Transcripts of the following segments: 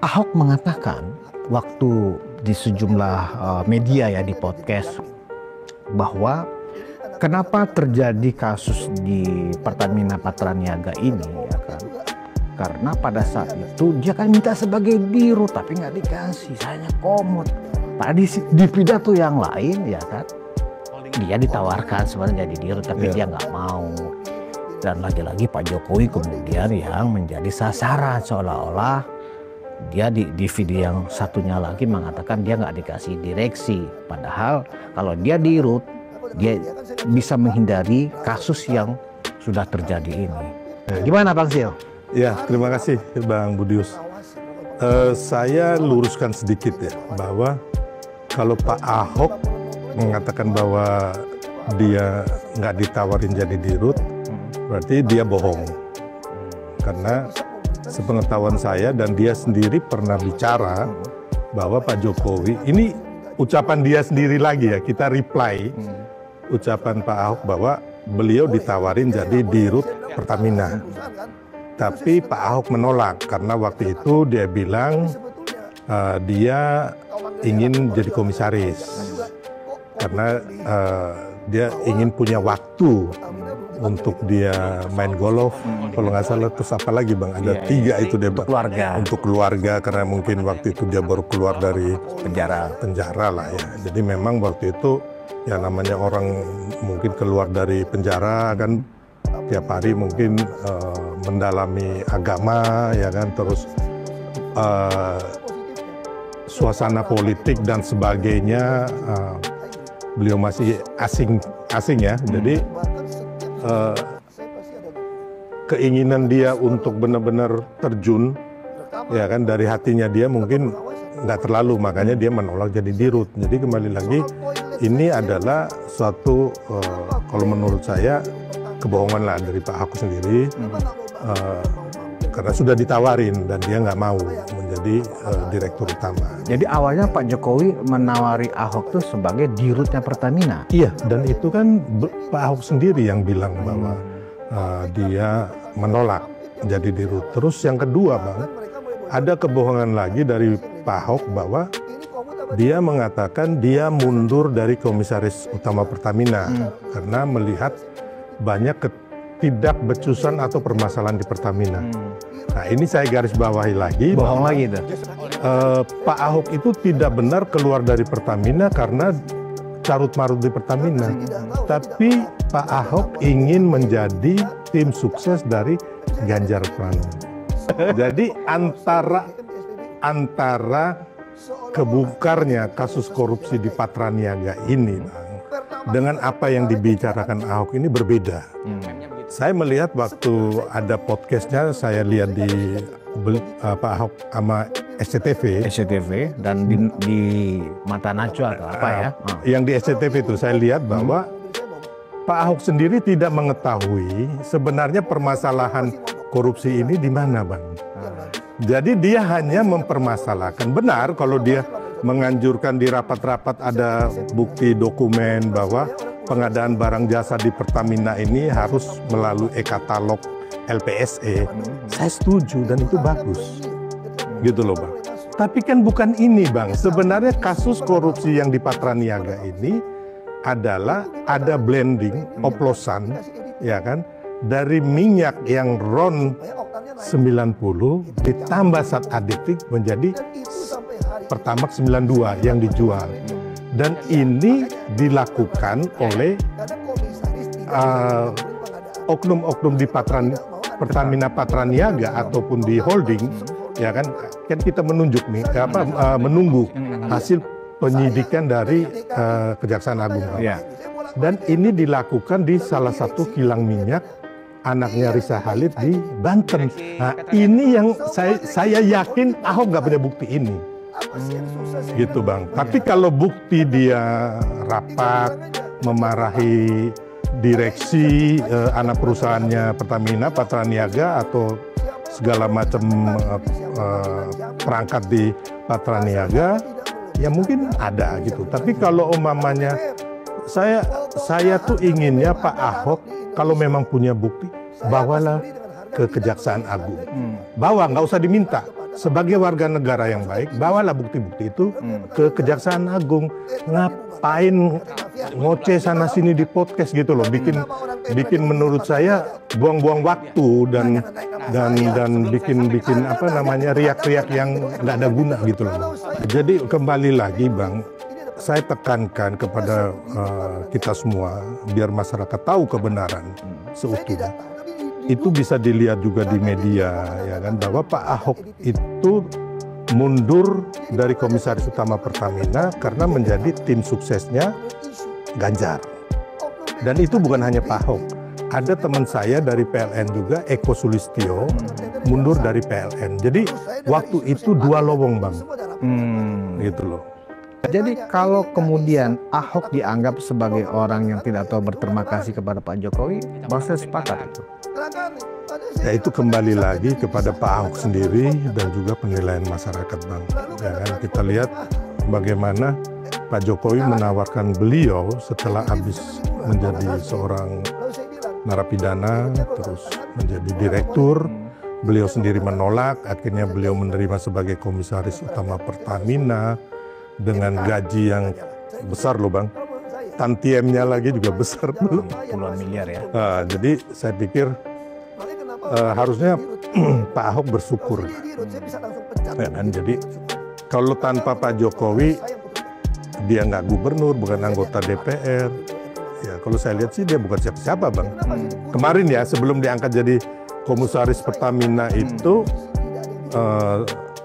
Ahok mengatakan waktu di sejumlah media ya, di podcast, bahwa kenapa terjadi kasus di Pertamina Patraniaga ini ya kan, karena pada saat itu dia kan minta sebagai dirut tapi nggak dikasih, hanya komod. Tadi di pidato yang lain ya kan, dia ditawarkan sebenarnya jadi dirut tapi dia nggak mau. Dan lagi-lagi Pak Jokowi kemudian yang menjadi sasaran, seolah-olah dia di video yang satunya lagi mengatakan dia nggak dikasih direksi. Padahal kalau dia dirut, dia bisa menghindari kasus yang sudah terjadi ini. Gimana Bang Sil? Ya, terima kasih Bang Budius. Saya luruskan sedikit ya, bahwa kalau Pak Ahok mengatakan bahwa dia nggak ditawarin jadi dirut, berarti dia bohong. Karena sepengetahuan saya dan dia sendiri pernah bicara bahwa Pak Jokowi, ini ucapan dia sendiri lagi ya, kita reply ucapan Pak Ahok bahwa beliau ditawarin jadi dirut Pertamina. Tapi Pak Ahok menolak karena waktu itu dia bilang dia ingin jadi komisaris. Karena dia ingin punya waktu untuk dia main golf, kalau nggak salah, terus apa lagi Bang, ada tiga itu dia untuk keluarga, karena mungkin waktu itu dia baru keluar dari penjara lah ya. Jadi memang waktu itu ya namanya orang mungkin keluar dari penjara kan tiap hari mungkin mendalami agama ya kan, terus suasana politik dan sebagainya, beliau masih asing ya. Jadi keinginan dia untuk benar-benar terjun ya kan dari hatinya dia mungkin nggak terlalu, makanya dia menolak jadi dirut. Jadi kembali lagi, ini adalah suatu kalau menurut saya kebohongan lah dari Pak Ahok sendiri, karena sudah ditawarin dan dia nggak mau menjadi direktur utama. Jadi awalnya Pak Jokowi menawari Ahok tuh sebagai dirutnya Pertamina. Iya, dan itu kan Pak Ahok sendiri yang bilang bahwa dia menolak jadi dirut. Terus yang kedua Bang, ada kebohongan lagi dari Pak Ahok bahwa dia mengatakan dia mundur dari komisaris utama Pertamina karena melihat banyak ketidakbecusan atau permasalahan di Pertamina. Nah ini saya garis bawahi lagi. Bohong lagi itu. Pak Ahok itu tidak benar keluar dari Pertamina karena carut-marut di Pertamina. Tapi Pak Ahok ingin menjadi tim sukses dari Ganjar Pranowo. Jadi antara kebukarnya kasus korupsi di Patraniaga ini Bang, dengan apa yang dibicarakan Ahok ini berbeda. Saya melihat waktu ada podcastnya, saya lihat di Pak Ahok sama SCTV dan di Mata Najwa atau apa ya? Yang di SCTV itu saya lihat bahwa Pak Ahok sendiri tidak mengetahui sebenarnya permasalahan korupsi ini di mana Bang. Jadi dia hanya mempermasalahkan. Benar kalau dia menganjurkan di rapat-rapat ada bukti dokumen bahwa pengadaan barang jasa di Pertamina ini harus melalui e-katalog LPSE. Saya setuju dan itu bagus. Gitu loh Bang. Tapi kan bukan ini Bang. Sebenarnya kasus korupsi yang di Patraniaga ini adalah ada blending, oplosan, ya kan, dari minyak yang RON 90 ditambah zat adiktif menjadi Pertamax 92 yang dijual. Dan ini dilakukan oleh oknum-oknum di Pertamina Patraniaga ataupun di holding, ya kan kita menunjuk nih menunggu hasil penyidikan dari Kejaksaan Agung. Dan ini dilakukan di salah satu kilang minyak anaknya Risa Halid di Banten. Nah ini yang saya yakin Ahok nggak punya bukti ini. Gitu Bang. Tapi kalau bukti dia rapat memarahi direksi anak perusahaannya Pertamina Patraniaga atau segala macam perangkat di Patraniaga, ya mungkin ada gitu. Tapi kalau umpamanya saya tuh inginnya Pak Ahok kalau memang punya bukti bawalah ke Kejaksaan Agung. Bawa, nggak usah diminta. sebagai warga negara yang baik, bawalah bukti-bukti itu ke Kejaksaan Agung. Ngapain ngoceh sana sini di podcast gitu loh, bikin menurut saya buang-buang waktu dan bikin apa namanya riak-riak yang nggak ada guna gitu loh. Jadi kembali lagi Bang, saya tekankan kepada kita semua biar masyarakat tahu kebenaran seutuhnya. Itu bisa dilihat juga di media ya kan, bahwa Pak Ahok itu mundur dari Komisaris Utama Pertamina karena menjadi tim suksesnya Ganjar. Dan itu bukan hanya Pak Ahok, ada teman saya dari PLN juga, Eko Sulistyo, mundur dari PLN. Jadi waktu itu dua lowong Bang, gitu loh. Jadi kalau kemudian Ahok dianggap sebagai orang yang tidak tahu berterima kasih kepada Pak Jokowi, Bang saya sepakat itu. Ya itu kembali lagi kepada Pak Ahok sendiri dan juga penilaian masyarakat Bang. Ya kan, kita lihat bagaimana Pak Jokowi menawarkan beliau setelah habis menjadi seorang narapidana, terus menjadi direktur. Beliau sendiri menolak, akhirnya beliau menerima sebagai Komisaris Utama Pertamina dengan gaji yang besar loh Bang. Tantiemnya lagi juga besar belum. Puluhan miliar ya. Nah, jadi saya pikir harusnya Pak Ahok bersyukur. Ya kan? Jadi kalau tanpa Pak Jokowi, dia nggak gubernur, bukan anggota DPR. Ya kalau saya lihat sih dia bukan siapa-siapa Bang. Kemarin ya sebelum diangkat jadi Komisaris Pertamina itu,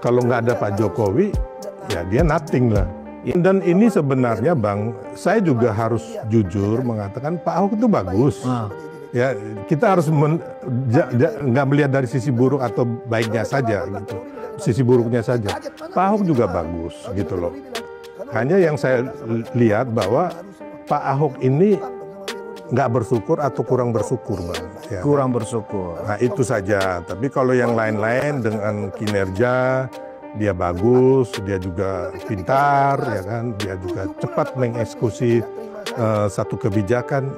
kalau nggak ada Pak Jokowi, ya dia nothing lah. Dan ini sebenarnya Bang, saya juga harus jujur mengatakan Pak Ahok itu bagus. Ya kita harus nggak melihat dari sisi buruk atau baiknya saja gitu, sisi buruknya saja. Pak Ahok juga bagus gitu loh. Hanya yang saya lihat bahwa Pak Ahok ini nggak bersyukur atau kurang bersyukur Bang. Ya. Kurang bersyukur. Nah itu saja. Tapi kalau yang lain-lain dengan kinerja, dia bagus, dia juga pintar, ya kan, dia juga cepat mengeksekusi satu kebijakan,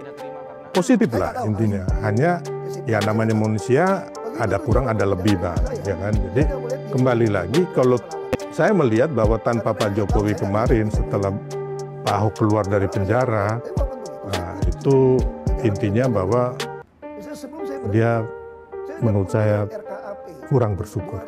positif lah intinya. Hanya ya namanya manusia, ada kurang ada lebih Bang, ya kan. Jadi kembali lagi, kalau saya melihat bahwa tanpa Pak Jokowi kemarin setelah Pak Ahok keluar dari penjara, nah itu intinya bahwa dia menurut saya kurang bersyukur.